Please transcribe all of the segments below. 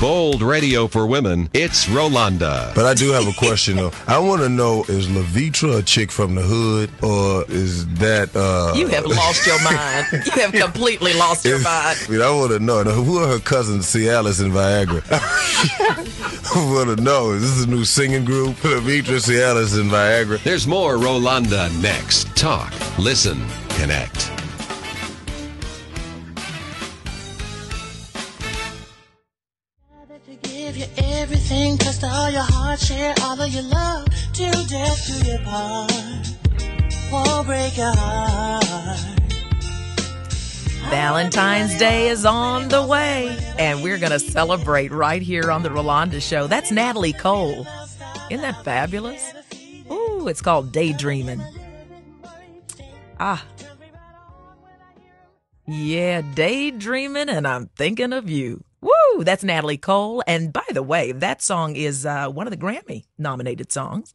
Bold radio for women, it's Rolonda. But I do have a question, though. I want to know, is Levitra a chick from the hood, or is that... You have lost your mind. You have completely lost your mind. I want to know, who are her cousins, Cialis and Viagra? I want to know, is this a new singing group? Levitra, Cialis, and Viagra. There's more Rolonda next. Talk, listen, connect. Give you everything, trust all your heart, share all of your love, till death do your part, won't break your heart. Valentine's Day is on the way, and we're going to celebrate right here on the Rolonda Show. That's Natalie Cole. Isn't that fabulous? Ooh, it's called Daydreaming. Yeah, daydreaming, and I'm thinking of you. Woo! That's Natalie Cole. And by the way, that song is one of the Grammy-nominated songs.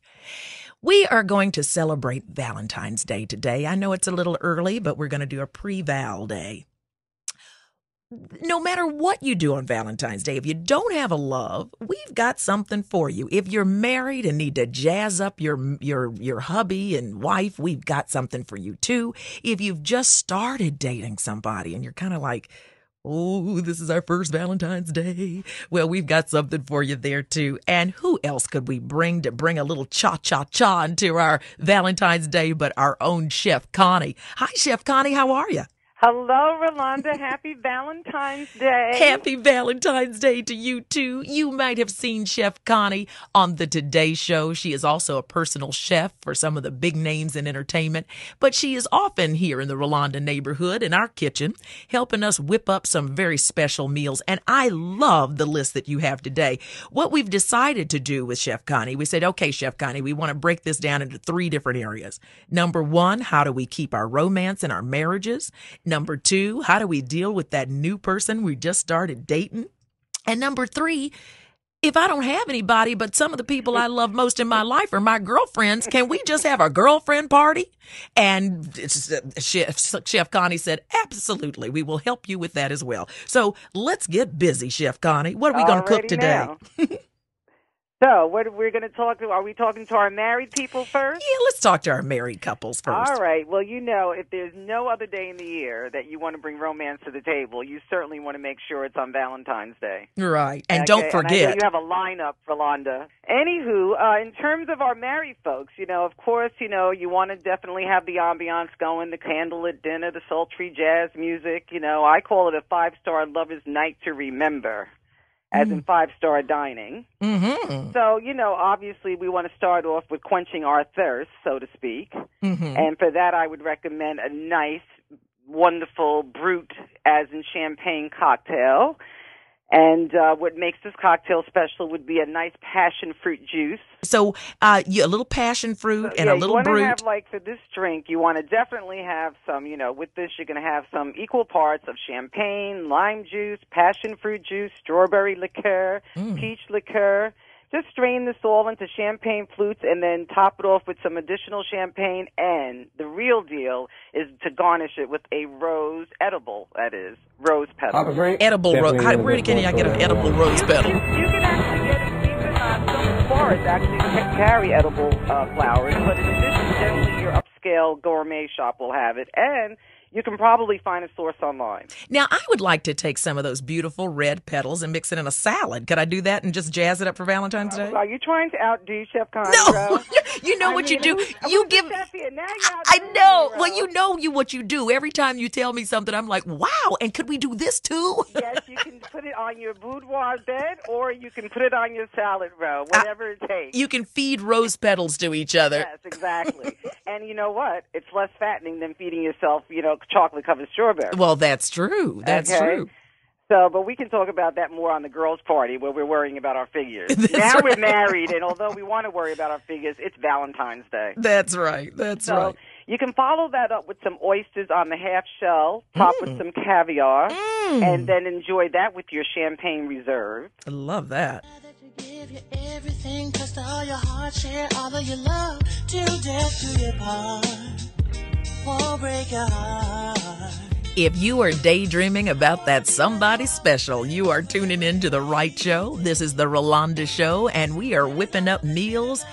We are going to celebrate Valentine's Day today. I know it's a little early, but we're going to do a pre-Val Day. No matter what you do on Valentine's Day, if you don't have a love, we've got something for you. If you're married and need to jazz up your hubby and wife, we've got something for you too. If you've just started dating somebody and you're kind of like, oh, this is our first Valentine's Day. Well, we've got something for you there, too. And who else could we bring to bring a little cha-cha-cha into our Valentine's Day but our own Chef Connie? Hi, Chef Connie. How are you? Hello, Rolonda. Happy Valentine's Day. Happy Valentine's Day to you, too. You might have seen Chef Connie on the Today Show. She is also a personal chef for some of the big names in entertainment, but she is often here in the Rolonda neighborhood in our kitchen, helping us whip up some very special meals. And I love the list that you have today. What we've decided to do with Chef Connie, we said, okay, Chef Connie, we want to break this down into 3 different areas. Number 1, how do we keep our romance in our marriages? Number 2, how do we deal with that new person we just started dating? And number 3, if I don't have anybody, but some of the people I love most in my life are my girlfriends, can we just have a girlfriend party? And Chef Connie said, absolutely. We will help you with that as well. So let's get busy, Chef Connie. What are we going to cook today? So, what we're going to talk to? Are we talking to our married people first? Yeah, let's talk to our married couples first. All right. Well, if there's no other day in the year that you want to bring romance to the table, you certainly want to make sure it's on Valentine's Day. Right. And don't forget. And I know you have a lineup, Rolonda. Anywho, in terms of our married folks, of course, you want to definitely have the ambiance going, the candlelit dinner, the sultry jazz music. I call it a 5-star lover's night to remember. As in 5-star dining. Mm-hmm. So, obviously we want to start off with quenching our thirst, so to speak. Mm-hmm. And for that, I would recommend a nice, wonderful brut, as in champagne cocktail. And what makes this cocktail special would be a nice passion fruit juice. So a little passion fruit and a little brut. You want to have, for this drink, you want to definitely have some, with this you're going to have some equal parts of champagne, lime juice, passion fruit juice, strawberry liqueur, peach liqueur. Just strain this all into champagne flutes and then top it off with some additional champagne. And the real deal is to garnish it with a rose edible, that is, rose petal. Edible rose. Where can I get an edible rose petal? You can actually get it. Even some forests actually carry edible flowers. But in addition, generally your upscale gourmet shop will have it. And you can probably find a source online. Now, I would like to take some of those beautiful red petals and mix it in a salad. Could I do that and just jazz it up for Valentine's Day? Are you trying to outdo Chef Connie? No, you know what you do. You give. I know. Well, what you do. Every time you tell me something, I'm like, wow. And could we do this too? Yes, you can put it on your boudoir bed, or you can put it on your salad row, whatever it takes. You can feed rose petals to each other. Yes, exactly. And you know what? It's less fattening than feeding yourself, chocolate-covered strawberry. Well, that's true. That's true. So, but we can talk about that more on the girls' party where we're worrying about our figures. Now we're married, and although we want to worry about our figures, it's Valentine's Day. That's right. That's right. You can follow that up with some oysters on the half shell, top with some caviar, and then enjoy that with your champagne reserve. I love that. Give you everything, trust all your heart, share all of your love, till death do your part, won't break your heart. If you are daydreaming about that somebody special, you are tuning in to the right show. This is the Rolonda Show, and we are whipping up meals,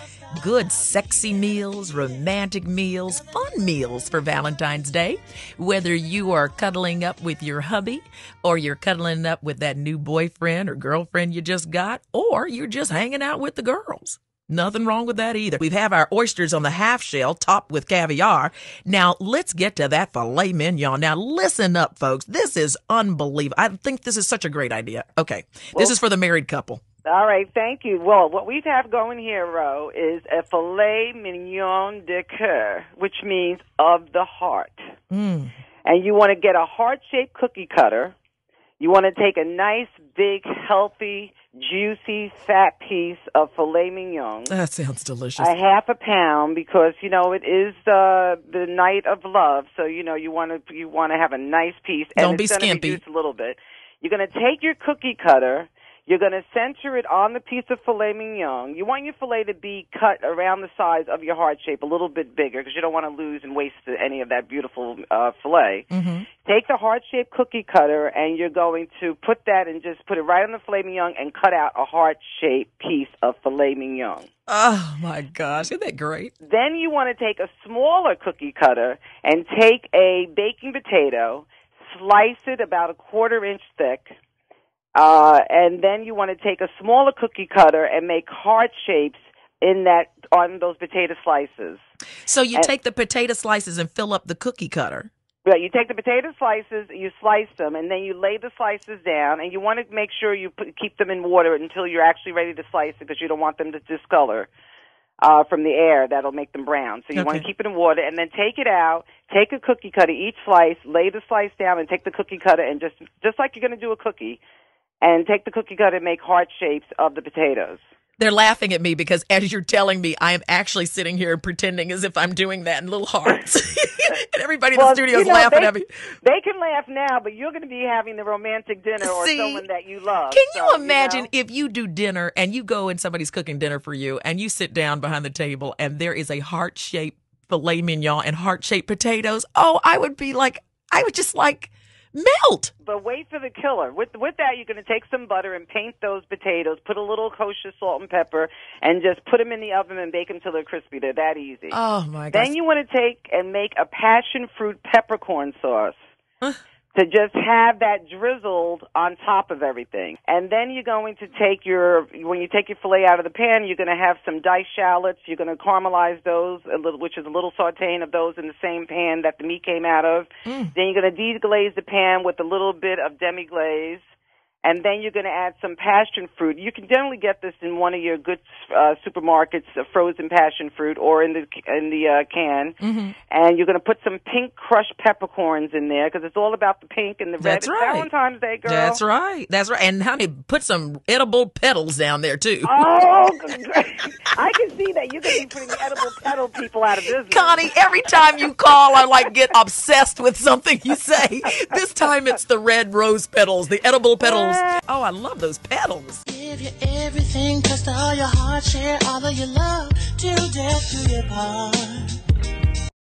good sexy meals, romantic meals, fun meals for Valentine's Day. Whether you are cuddling up with your hubby, or you're cuddling up with that new boyfriend or girlfriend you just got, or you're just hanging out with the girls. Nothing wrong with that either. We have our oysters on the half shell topped with caviar. Now, let's get to that filet mignon. Now, listen up, folks. This is unbelievable. I think this is such a great idea. Okay, this is for the married couple. All right, thank you. Well, what we have going here, Ro, is a filet mignon de coeur, which means of the heart. And you want to get a heart-shaped cookie cutter. You want to take a nice, big, healthy, juicy, fat piece of filet mignon. That sounds delicious. A half a pound, because it is the night of love. So you want to have a nice piece. And Don't be skimpy. It's going to reduce a little bit. You're going to take your cookie cutter. You're going to center it on the piece of filet mignon. You want your filet to be cut around the size of your heart shape, a little bit bigger, because you don't want to lose and waste any of that beautiful filet. Mm-hmm. Take the heart-shaped cookie cutter, and you're going to put that and just put it right on the filet mignon and cut out a heart-shaped piece of filet mignon. Oh, my gosh. Isn't that great? Then you want to take a smaller cookie cutter and take a baking potato, slice it about a 1/4 inch thick, and then you want to take a smaller cookie cutter and make heart shapes on those potato slices. So you take the potato slices and fill up the cookie cutter. Yeah, you take the potato slices, you slice them, and then you lay the slices down, and you want to make sure you keep them in water until you're actually ready to slice it, because you don't want them to discolor from the air. That'll make them brown. So you want to keep it in water, and then take it out, take a cookie cutter, each slice, lay the slice down, and take the cookie cutter, and just like you're going to do a cookie, and take the cookie cutter and make heart shapes of the potatoes. They're laughing at me because as you're telling me, I am actually sitting here pretending as if I'm doing that in little hearts. And everybody in the studio is laughing at me. They can laugh now, but you're going to be having the romantic dinner or someone that you love. Can you imagine if you do dinner and you go and somebody's cooking dinner for you and you sit down behind the table and there is a heart-shaped filet mignon and heart-shaped potatoes? Oh, I would just melt. But wait for the killer. With that, you're going to take some butter and paint those potatoes, put a little kosher salt and pepper, and just put them in the oven and bake them till they're crispy. They're that easy. Oh, my gosh. Then you want to take and make a passion fruit peppercorn sauce. To just have that drizzled on top of everything. And then you're going to when you take your filet out of the pan, you're going to have some diced shallots. You're going to caramelize those, which is a little sauteing of those in the same pan that the meat came out of. Then you're going to deglaze the pan with a little bit of demi-glaze. And then you're going to add some passion fruit. You can generally get this in one of your good supermarkets, frozen passion fruit, or in the can. Mm-hmm. And you're going to put some pink crushed peppercorns in there, because it's all about the pink and the red. That's right. Valentine's Day, girl. That's right. That's right. And honey, put some edible petals down there too. Oh, I can see that you're going to be putting the edible petal people out of business. Connie, every time you call, I get obsessed with something you say. This time it's the red rose petals, the edible petals. Oh, I love those petals. Give you everything, trust all your heart, share all of your love, till death do you part.